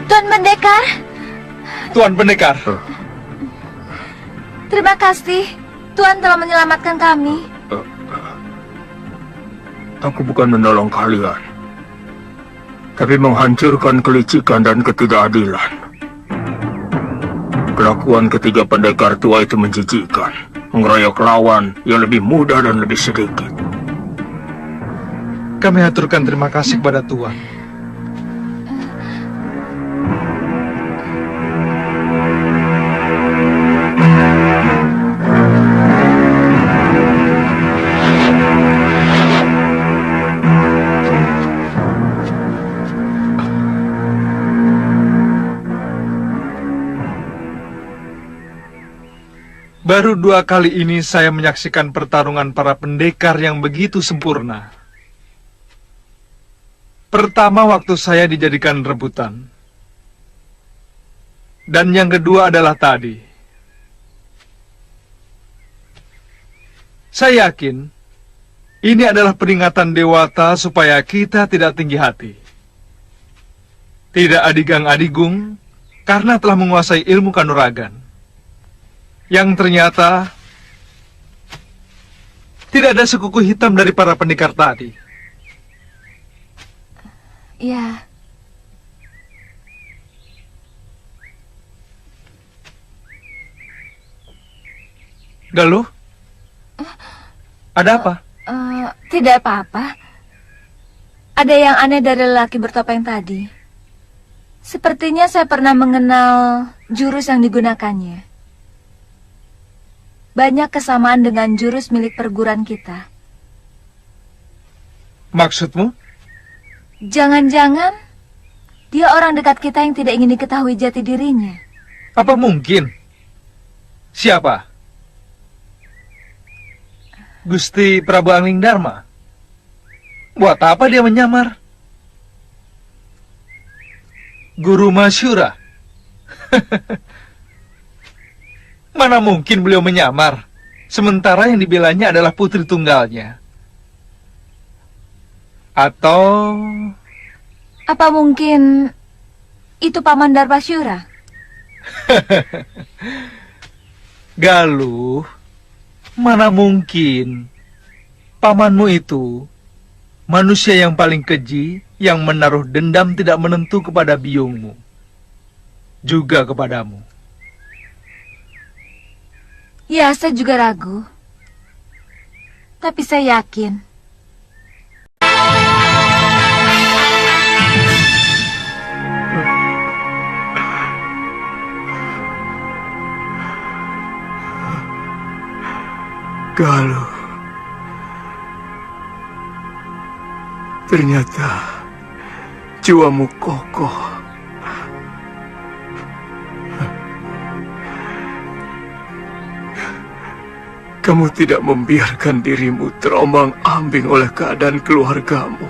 Tuan Pendekar. Tuan Pendekar. Terima kasih. Tuan telah menyelamatkan kami. Aku bukan menolong kalian, tapi menghancurkan kelicikan dan ketidakadilan. Kelakuan ketiga pendekar tua itu menjijikkan, mengeroyok lawan yang lebih muda dan lebih sedikit. Kami aturkan terima kasih kepada Tuan. Baru 2 kali ini saya menyaksikan pertarungan para pendekar yang begitu sempurna. Pertama waktu saya dijadikan rebutan. Dan yang kedua adalah tadi. Saya yakin ini adalah peringatan Dewata supaya kita tidak tinggi hati. Tidak adigang-adigung karena telah menguasai ilmu kanuragan. Yang ternyata tidak ada sekuku hitam dari para pendekar tadi. Ya, Galuh? Ada apa? Tidak apa-apa. Ada yang aneh dari lelaki bertopeng tadi. Sepertinya saya pernah mengenal jurus yang digunakannya. Banyak kesamaan dengan jurus milik perguruan kita. Maksudmu? Jangan-jangan dia orang dekat kita yang tidak ingin diketahui jati dirinya. Apa mungkin? Siapa? Gusti Prabu Angling Dharma? Buat apa dia menyamar? Guru Masyura? Mana mungkin beliau menyamar, sementara yang dibelanya adalah putri tunggalnya. Atau... Apa mungkin itu Paman Darmasyura? Galuh, mana mungkin pamanmu itu manusia yang paling keji yang menaruh dendam tidak menentu kepada biungmu, juga kepadamu. Ya, saya juga ragu. Tapi saya yakin. Galuh, ternyata jiwamu kokoh. Kamu tidak membiarkan dirimu terombang-ambing oleh keadaan keluargamu.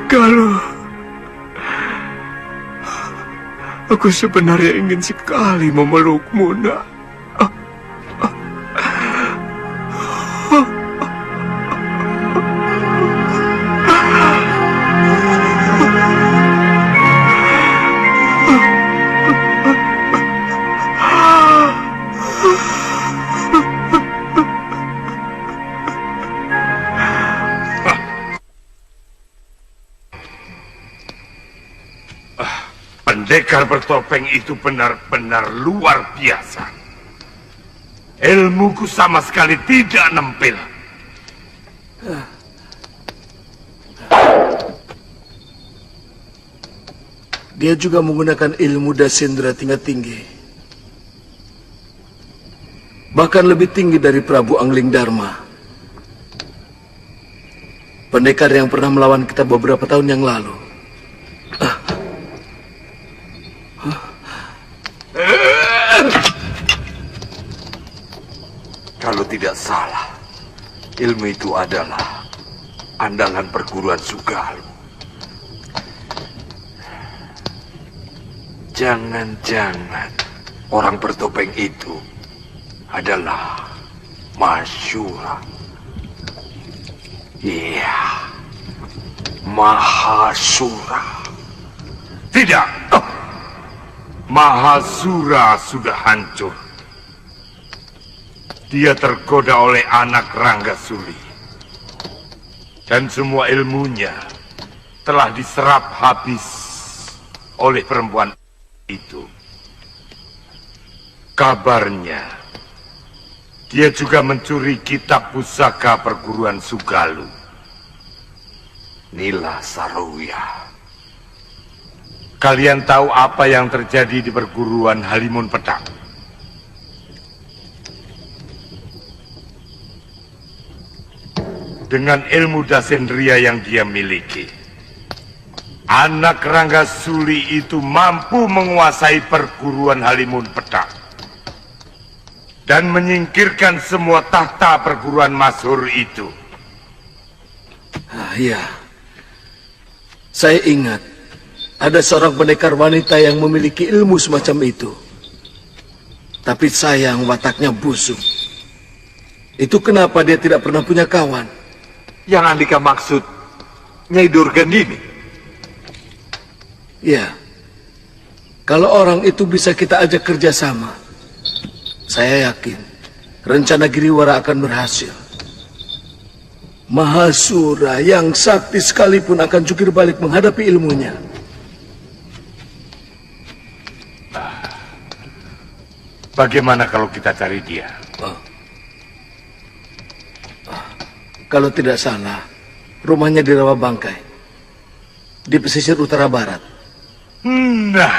Galuh, aku sebenarnya ingin sekali memelukmu, nak. Pendekar bertopeng itu benar-benar luar biasa. Ilmuku sama sekali tidak nempel. Dia juga menggunakan ilmu Dasendra tingkat tinggi. Bahkan lebih tinggi dari Prabu Angling Dharma. Pendekar yang pernah melawan kita beberapa tahun yang lalu. Kalau tidak salah, ilmu itu adalah andalan perguruan Sugalu. Jangan-jangan orang bertopeng itu adalah Masyura. Iya, Mahasura. Tidak, Mahasura sudah hancur. Dia tergoda oleh anak Ranggasuli. Dan semua ilmunya telah diserap habis oleh perempuan itu. Kabarnya, dia juga mencuri kitab pusaka perguruan Sugalu. Nila Sarowiya. Kalian tahu apa yang terjadi di perguruan Halimun Petak? Dengan ilmu Dasendria yang dia miliki, anak Ranggasuli itu mampu menguasai perguruan Halimun Petak dan menyingkirkan semua tahta perguruan masyhur itu. Iya, saya ingat ada seorang pendekar wanita yang memiliki ilmu semacam itu. Tapi sayang wataknya busuk. Itu kenapa dia tidak pernah punya kawan. Yang Andika maksud Nyai Durgandini? Ya, kalau orang itu bisa kita ajak kerjasama, saya yakin rencana Giriwara akan berhasil. Mahasura yang sakti sekalipun akan jungkir balik menghadapi ilmunya. Bagaimana kalau kita cari dia? Kalau tidak salah, rumahnya di Rawabangkai, di pesisir utara barat. Nah,